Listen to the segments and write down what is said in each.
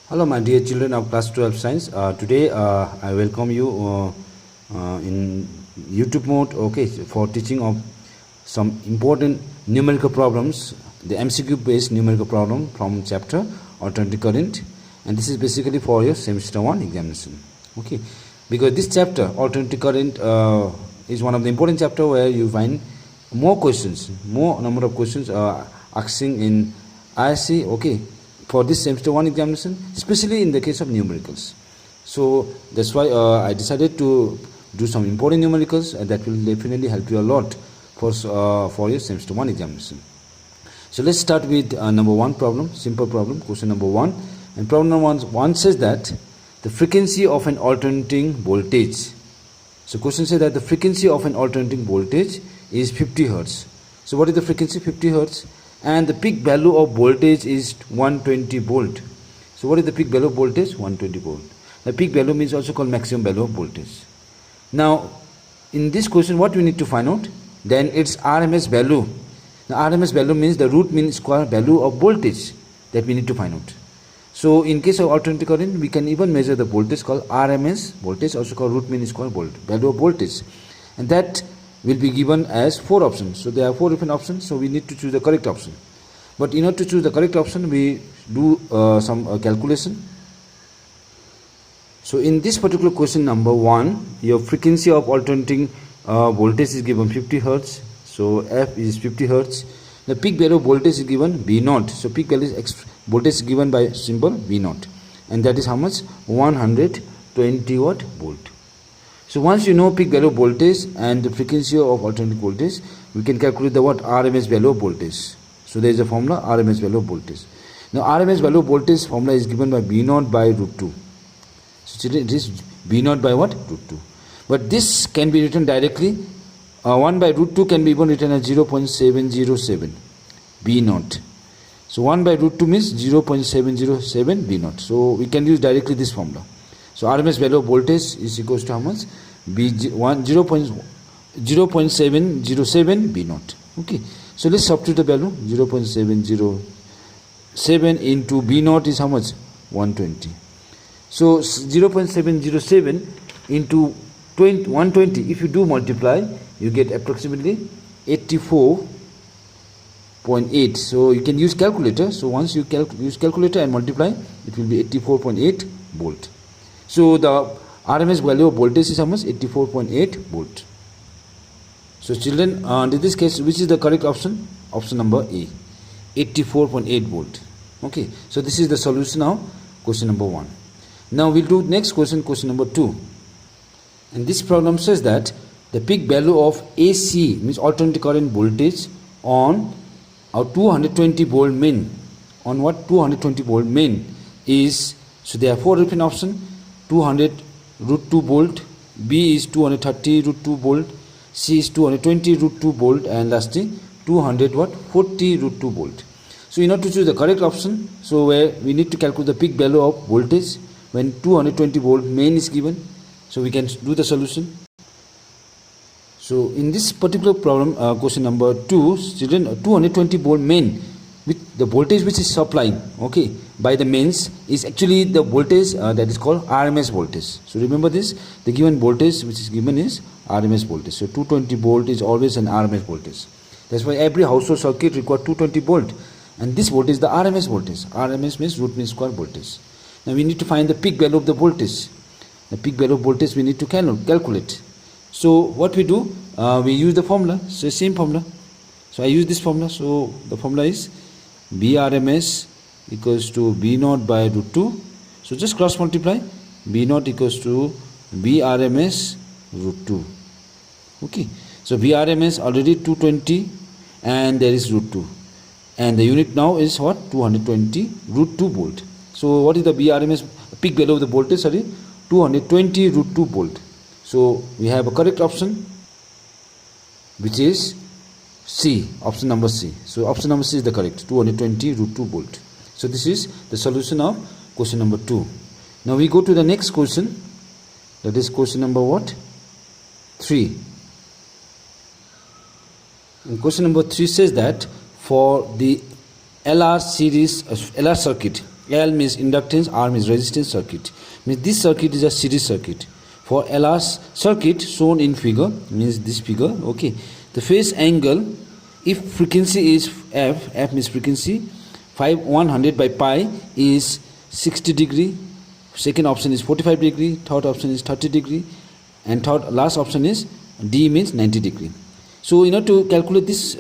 Hello, my dear children of class 12 science. Today I welcome you in YouTube mode, okay, for teaching of some important numerical problems, the MCQ based numerical problem from chapter alternating current, and this is basically for your semester 1 examination, okay, because this chapter alternating current is one of the important chapter where you find more questions, more number of questions asking in ISC, okay, for this semester 1 examination, especially in the case of numericals. So that's why I decided to do some important numericals that will definitely help you a lot for your semester 1 examination. So let's start with number 1 problem, simple problem, question number 1. And problem number 1 says that the frequency of an alternating voltage. So question says that the frequency of an alternating voltage is 50 Hertz. So what is the frequency? 50 Hertz. And the peak value of voltage is 120 volt. So what is the peak value of voltage? 120 volt. The peak value means also called maximum value of voltage. Now in this question what we need to find out? Then its RMS value. The RMS value means the root mean square value of voltage that we need to find out. So in case of alternating current, we can even measure the voltage called RMS voltage, also called root mean square value of voltage, and that will be given as 4 options. So there are 4 different options, so we need to choose the correct option. But in order to choose the correct option, we do some calculation. So in this particular question number 1, your frequency of alternating voltage is given 50 Hertz. So F is 50 Hertz. The peak value of voltage is given V0. So peak value is voltage is given by symbol V0, and that is how much? 120 watt volt. So once you know peak value of voltage and the frequency of alternating voltage, we can calculate the what? RMS value of voltage. So there is a formula, RMS value of voltage. Now RMS value of voltage formula is given by V0 by root 2. So it is V0 by what? Root 2. But this can be written directly. 1 by root 2 can be even written as 0.707 V0. So 1 by root 2 means 0.707 V0. So we can use directly this formula. So RMS value of voltage is equals to how much? 0.707 V0. Okay. So let's substitute the value. 0.707 into V0 is how much? 120. So 0.707 into 120, if you do multiply, you get approximately 84.8. So you can use calculator. So once you use calculator and multiply, it will be 84.8 volt. So the RMS value of voltage is how much? 84.8 volt. So children, in this case, which is the correct option? Option number A, 84.8 volt. Okay. So this is the solution of question number 1. Now we'll do next question, question number 2. And this problem says that the peak value of AC means alternating current voltage on our 220 volt main. On what? 220 volt main is, so there are 4 different options. 200 root 2 volt, B is 230 root 2 volt, C is 220 root 2 volt, and lastly 200 what? 40 root 2 volt. So in order to choose the correct option, so where we need to calculate the peak value of voltage when 220 volt main is given. So we can do the solution. So in this particular problem, question number 2, student, 220 volt main with the voltage which is supplying, okay, by the mains is actually the voltage that is called RMS voltage. So remember this, the given voltage which is given is RMS voltage. So 220 volt is always an RMS voltage. That's why every household circuit requires 220 volt, and this voltage is the RMS voltage. RMS means root mean square voltage. Now we need to find the peak value of the voltage. The peak value of voltage we need to calculate. So what we do, we use the formula. So same formula. So I use this formula. So the formula is VRMS equals to V0 by root 2. So just cross multiply. V0 equals to VRMS root 2. Okay. So VRMS already 220 and there is root 2. And the unit now is what? 220 root 2 volt. So what is the VRMS peak value of the voltage? Sorry, 220 root 2 volt. So we have a correct option, which is C, option number C. So option number C is the correct, 220 root 2 volt. So this is the solution of question number 2. Now we go to the next question, that is question number what? 3. And question number 3 says that for the LR series, LR circuit, L means inductance, R means resistance circuit. Means this circuit is a series circuit. For LR circuit shown in figure, means this figure, okay, the phase angle, if frequency is F means frequency, 100 by pi is 60 degree, second option is 45 degree, third option is 30 degree, and last option is D means 90 degree. So in order to calculate this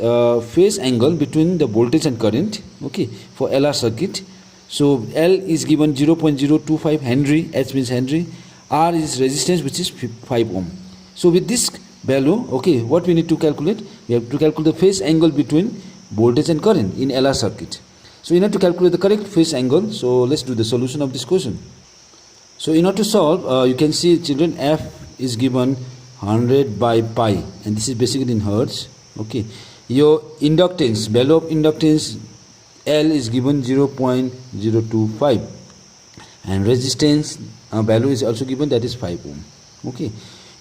phase angle between the voltage and current, okay, for LR circuit, so L is given 0.025 Henry, H means Henry, R is resistance which is 5 ohm. So with this value, okay, what we need to calculate? We have to calculate the phase angle between voltage and current in LR circuit. So in order to calculate the correct phase angle, so let's do the solution of this question. So in order to solve, you can see children, F is given 100 by pi, and this is basically in hertz, okay. Your inductance, value of inductance L is given 0.025, and resistance value is also given, that is 5 ohm, okay.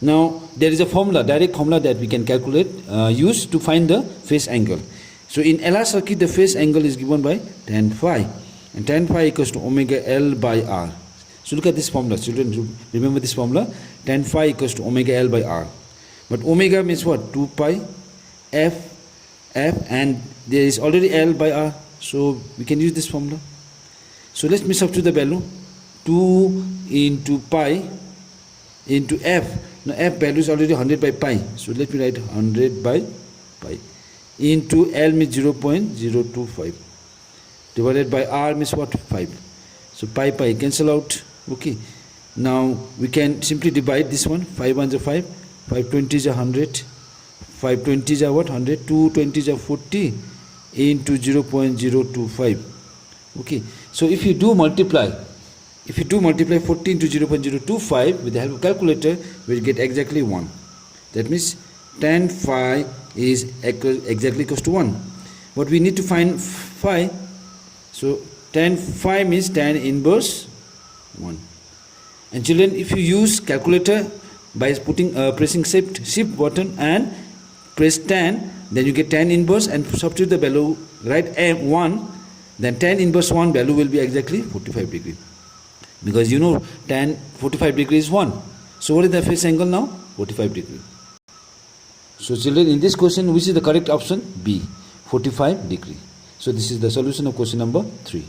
Now there is a formula, direct formula that we can calculate, use to find the phase angle. So in LR circuit, the phase angle is given by tan phi, and tan phi equals to omega L by R. So look at this formula, children, remember this formula, tan phi equals to omega L by R. But omega means what? 2 pi F, and there is already L by R, so we can use this formula. So let's me substitute the value, 2 into pi into F. Now F value is already 100 by pi, so let me write 100 by pi into L means 0.025 divided by R means what? 5. So pi cancel out, okay. Now we can simply divide this one, 5 ones are 5, 5 20s are 100, 5 20s are what? 100, 2 20s are 40 into 0.025, okay. So if you do multiply 40 into 0.025 with the help of calculator, we will get exactly 1. That means tan phi is exactly equals to 1. But we need to find phi. So tan phi means tan inverse 1. And children, if you use calculator by pressing shift button and press tan, then you get tan inverse and substitute the value, write 1, then tan inverse 1 value will be exactly 45 degree. Because you know tan 45 degree is 1. So what is the phase angle now? 45 degree. So children, in this question, which is the correct option? B, 45 degree. So this is the solution of question number 3.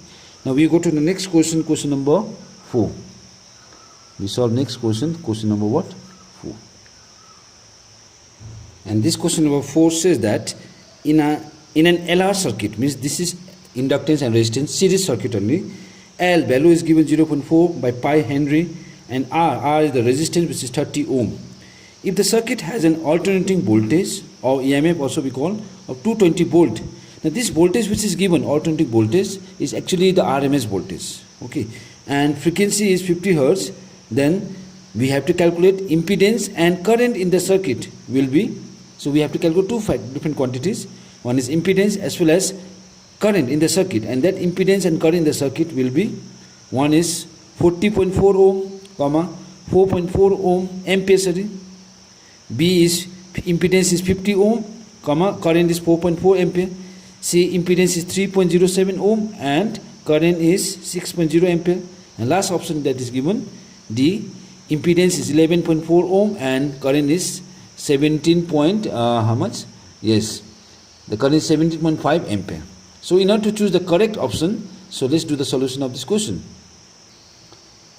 Now we go to the next question, question number 4. We solve next question, question number what? 4. And this question number 4 says that in an LR circuit, means this is inductance and resistance series circuit only, L value is given 0.4 by pi Henry, and R is the resistance which is 30 ohm. If the circuit has an alternating voltage, or EMF also we call, of 220 volt. Now this voltage which is given, alternating voltage, is actually the RMS voltage, okay, and frequency is 50 hertz. Then we have to calculate impedance and current in the circuit will be, so we have to calculate two different quantities. One is impedance as well as current in the circuit, and that impedance and current in the circuit will be, one is 40.4 ohm, 4.4 ohm ampere, sorry. B is impedance is 50 ohm, current is 4.4 ampere. C impedance is 3.07 ohm and current is 6.0 ampere. And last option that is given, D, impedance is 11.4 ohm and current is 17 point, how much? Yes, the current is 17.5 ampere. So in order to choose the correct option, so let's do the solution of this question.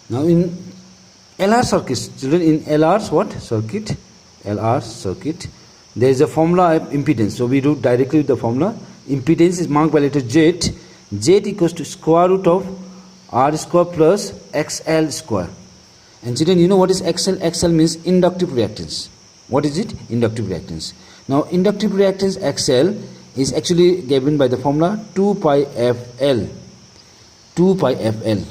Now in LR circuit, children, in LR's what? Circuit, LR circuit, there is a formula of impedance. So we do directly with the formula. Impedance is marked by letter Z. Z equals to square root of R square plus XL square. And children, you know what is XL? XL means inductive reactance. What is it? Inductive reactance. Now inductive reactance XL is actually given by the formula 2 pi FL. 2 pi FL.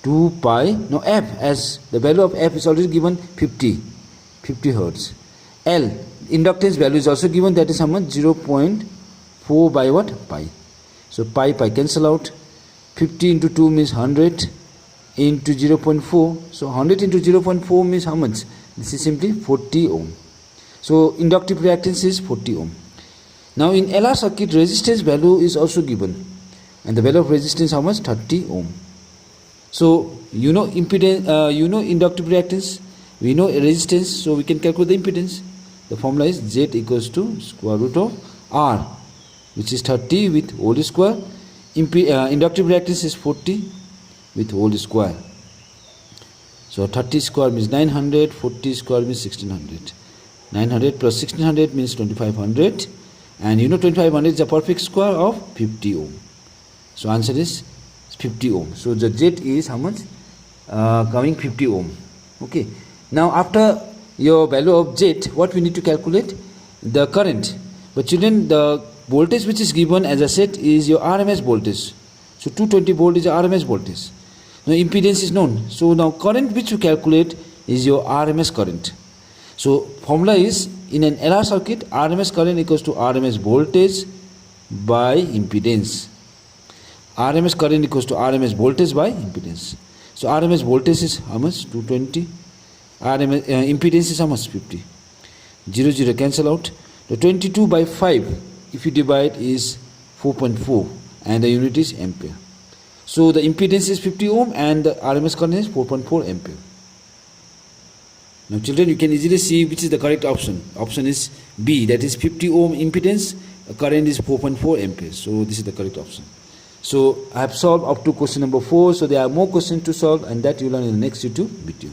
2 pi, now F, as the value of F is already given 50 hertz. L, inductance value is also given, that is how much? 0.4 by what? Pi. So pi cancel out. 50 into 2 means 100 into 0.4. So 100 into 0.4 means how much? This is simply 40 ohm. So inductive reactance is 40 ohm. Now in LR circuit, resistance value is also given. and the value of resistance how much? 30 ohm. So you know impedance, you know inductive reactance, we know resistance, so we can calculate the impedance. The formula is Z equals to square root of R, which is 30 with whole square. Inductive reactance is 40 with whole square. So 30 square means 900, 40 square means 1600. 900 plus 1600 means 2500, and you know 2500 is a perfect square of 50 ohm. So answer is 50 ohm. So the Z is how much? Coming 50 ohm. Okay. Now after your value of Z, what we need to calculate? The current. But children, the voltage which is given, as I said, is your RMS voltage. So 220 volt is RMS voltage. Now impedance is known. So now current which you calculate is your RMS current. So formula is, in an LR circuit, RMS current equals to RMS voltage by impedance. RMS current equals to RMS voltage by impedance. So RMS voltage is how much? 220. RMS impedance is how much? 50. 0 0 cancel out. The 22 by 5 if you divide is 4.4 and the unit is ampere. So the impedance is 50 ohm and the RMS current is 4.4 ampere. Now children, you can easily see which is the correct option. Option is B, that is 50 ohm impedance, current is 4.4 amperes. So this is the correct option. So I have solved up to question number 4. So there are more questions to solve, and that you learn in the next YouTube video.